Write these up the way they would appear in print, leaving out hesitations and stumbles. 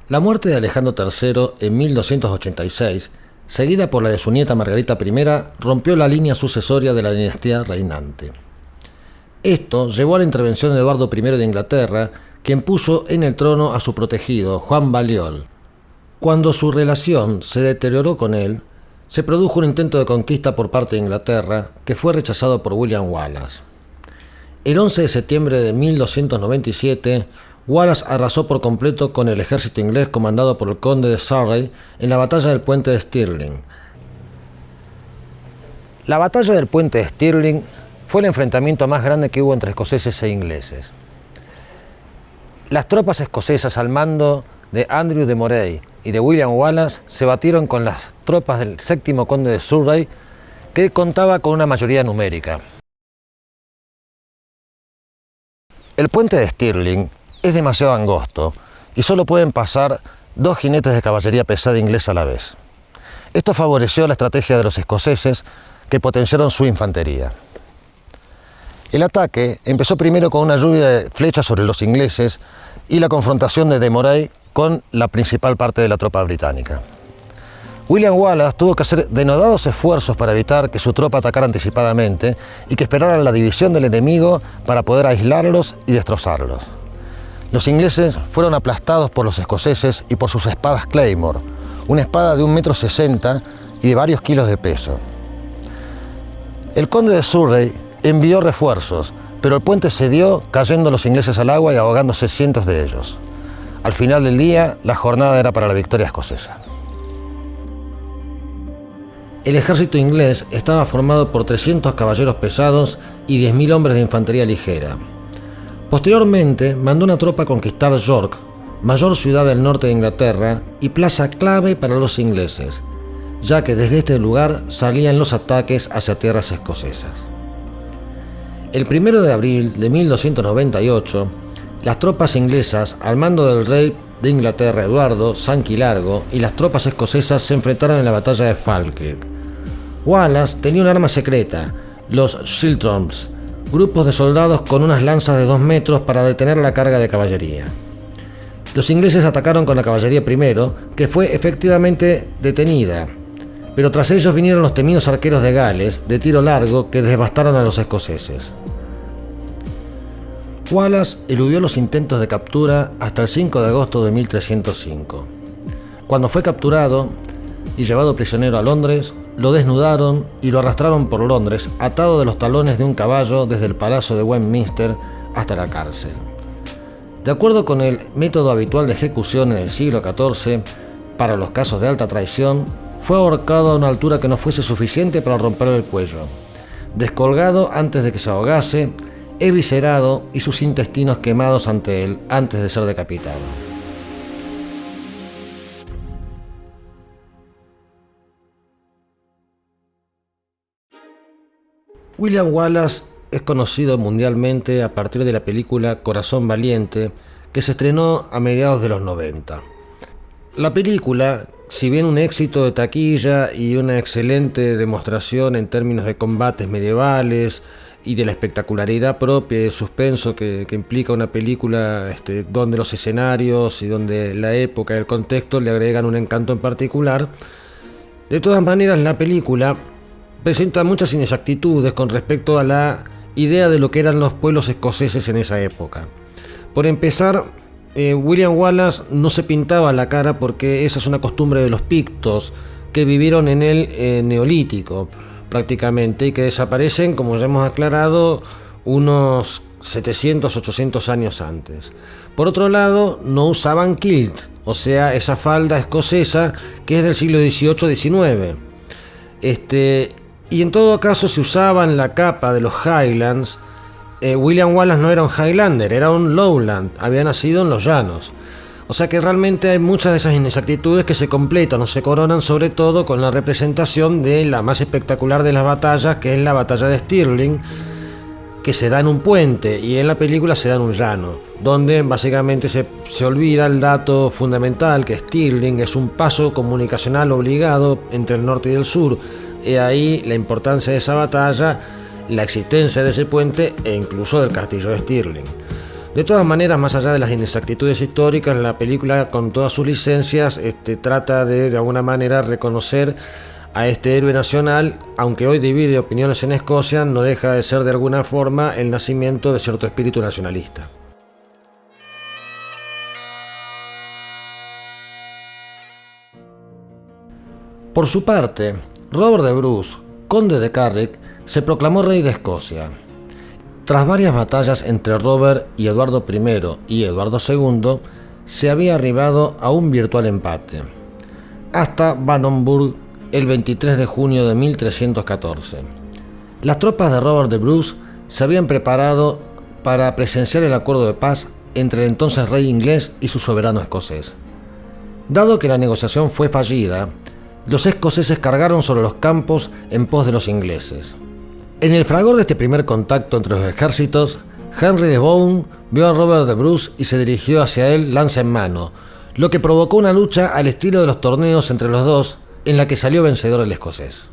La muerte de Alejandro III en 1286, seguida por la de su nieta Margarita I, rompió la línea sucesoria de la dinastía reinante. Esto llevó a la intervención de Eduardo I de Inglaterra, quien puso en el trono a su protegido, Juan Balliol. Cuando su relación se deterioró con él, se produjo un intento de conquista por parte de Inglaterra, que fue rechazado por William Wallace. El 11 de septiembre de 1297, Wallace arrasó por completo con el ejército inglés comandado por el conde de Surrey en la batalla del puente de Stirling. La batalla del puente de Stirling fue el enfrentamiento más grande que hubo entre escoceses e ingleses. Las tropas escocesas al mando de Andrew de Moray y de William Wallace se batieron con las tropas del séptimo conde de Surrey, que contaba con una mayoría numérica. El puente de Stirling es demasiado angosto y solo pueden pasar 2 jinetes de caballería pesada inglesa a la vez. Esto favoreció la estrategia de los escoceses, que potenciaron su infantería. El ataque empezó primero con una lluvia de flechas sobre los ingleses y la confrontación de Moray con la principal parte de la tropa británica. William Wallace tuvo que hacer denodados esfuerzos para evitar que su tropa atacara anticipadamente y que esperaran la división del enemigo para poder aislarlos y destrozarlos. Los ingleses fueron aplastados por los escoceses y por sus espadas Claymore, una espada de 1,60 m y de varios kilos de peso. El conde de Surrey envió refuerzos, pero el puente cedió, cayendo los ingleses al agua y ahogándose cientos de ellos. Al final del día, la jornada era para la victoria escocesa. El ejército inglés estaba formado por 300 caballeros pesados y 10.000 hombres de infantería ligera. Posteriormente, mandó una tropa a conquistar York, mayor ciudad del norte de Inglaterra y plaza clave para los ingleses, ya que desde este lugar salían los ataques hacia tierras escocesas. El 1 de abril de 1298, las tropas inglesas, al mando del rey de Inglaterra Eduardo Sanquilargo, y las tropas escocesas se enfrentaron en la batalla de Falkirk. Wallace tenía un arma secreta, los Schiltrons, grupos de soldados con unas lanzas de 2 metros para detener la carga de caballería. Los ingleses atacaron con la caballería primero, que fue efectivamente detenida, pero tras ellos vinieron los temidos arqueros de Gales, de tiro largo, que devastaron a los escoceses. Wallace eludió los intentos de captura hasta el 5 de agosto de 1305. Cuando fue capturado y llevado prisionero a Londres, lo desnudaron y lo arrastraron por Londres, atado de los talones de un caballo desde el Palacio de Westminster hasta la cárcel. De acuerdo con el método habitual de ejecución en el siglo XIV, para los casos de alta traición, fue ahorcado a una altura que no fuese suficiente para romperle el cuello, descolgado antes de que se ahogase, eviscerado y sus intestinos quemados ante él antes de ser decapitado. William Wallace es conocido mundialmente a partir de la película Corazón Valiente, que se estrenó a mediados de los 90. La película, si bien un éxito de taquilla y una excelente demostración en términos de combates medievales y de la espectacularidad propia y de suspenso que implica una película donde los escenarios y donde la época y el contexto le agregan un encanto en particular, de todas maneras la película presenta muchas inexactitudes con respecto a la idea de lo que eran los pueblos escoceses en esa época. Por empezar, William Wallace no se pintaba la cara porque esa es una costumbre de los pictos que vivieron en el Neolítico prácticamente y que desaparecen, como ya hemos aclarado, unos 700, 800 años antes. Por otro lado, no usaban kilt, o sea, esa falda escocesa que es del siglo XVIII-XIX. Y en todo caso, si usaban la capa de los Highlands, William Wallace no era un Highlander, era un Lowland, había nacido en los llanos. O sea que realmente hay muchas de esas inexactitudes que se completan o se coronan sobre todo con la representación de la más espectacular de las batallas, que es la batalla de Stirling, que se da en un puente y en la película se da en un llano, donde básicamente se olvida el dato fundamental, que Stirling es un paso comunicacional obligado entre el norte y el sur. Y ahí la importancia de esa batalla, la existencia de ese puente e incluso del castillo de Stirling. De todas maneras, más allá de las inexactitudes históricas, la película, con todas sus licencias, trata de alguna manera reconocer a este héroe nacional, aunque hoy divide opiniones en Escocia, no deja de ser de alguna forma el nacimiento de cierto espíritu nacionalista. Por su parte, Robert de Bruce, conde de Carrick, se proclamó rey de Escocia. Tras varias batallas entre Robert y Eduardo I y Eduardo II, se había arribado a un virtual empate, hasta Bannockburn el 23 de junio de 1314. Las tropas de Robert de Bruce se habían preparado para presenciar el acuerdo de paz entre el entonces rey inglés y su soberano escocés. Dado que la negociación fue fallida, los escoceses cargaron sobre los campos en pos de los ingleses. En el fragor de este primer contacto entre los ejércitos, Henry de Bohun vio a Robert de Bruce y se dirigió hacia él lanza en mano, lo que provocó una lucha al estilo de los torneos entre los dos, en la que salió vencedor el escocés.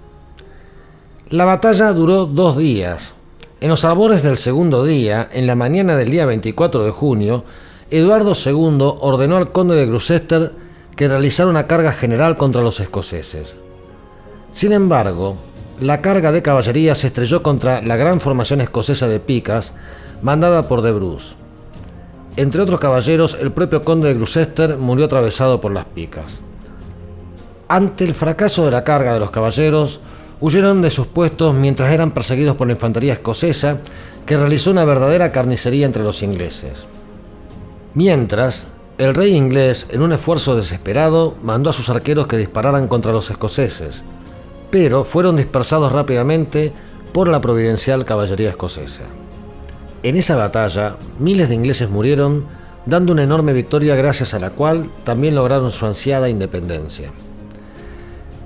La batalla duró 2 días. En los albores del segundo día, en la mañana del día 24 de junio, Eduardo II ordenó al conde de Gloucester que realizara una carga general contra los escoceses. Sin embargo, la carga de caballería se estrelló contra la gran formación escocesa de picas mandada por de Bruce. Entre otros caballeros, el propio conde de Gloucester murió atravesado por las picas. Ante el fracaso de la carga de los caballeros, huyeron de sus puestos mientras eran perseguidos por la infantería escocesa, que realizó una verdadera carnicería entre los ingleses. Mientras, el rey inglés, en un esfuerzo desesperado, mandó a sus arqueros que dispararan contra los escoceses, pero fueron dispersados rápidamente por la providencial caballería escocesa. En esa batalla, miles de ingleses murieron, dando una enorme victoria gracias a la cual también lograron su ansiada independencia.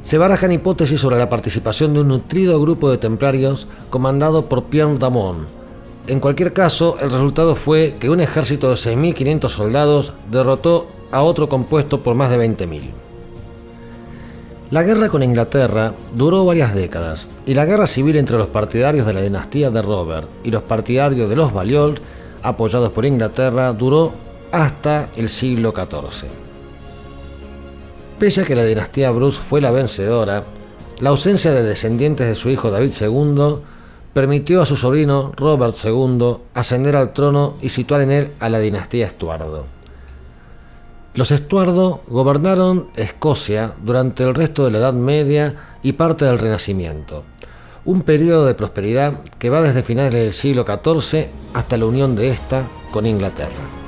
Se barajan hipótesis sobre la participación de un nutrido grupo de templarios comandado por Pierre d'Amont. En cualquier caso, el resultado fue que un ejército de 6.500 soldados derrotó a otro compuesto por más de 20.000. La guerra con Inglaterra duró varias décadas, y la guerra civil entre los partidarios de la dinastía de Robert y los partidarios de los Balliol, apoyados por Inglaterra, duró hasta el siglo XIV. Pese a que la dinastía Bruce fue la vencedora, la ausencia de descendientes de su hijo David II permitió a su sobrino Robert II ascender al trono y situar en él a la dinastía Estuardo. Los Estuardo gobernaron Escocia durante el resto de la Edad Media y parte del Renacimiento, un periodo de prosperidad que va desde finales del siglo XIV hasta la unión de esta con Inglaterra.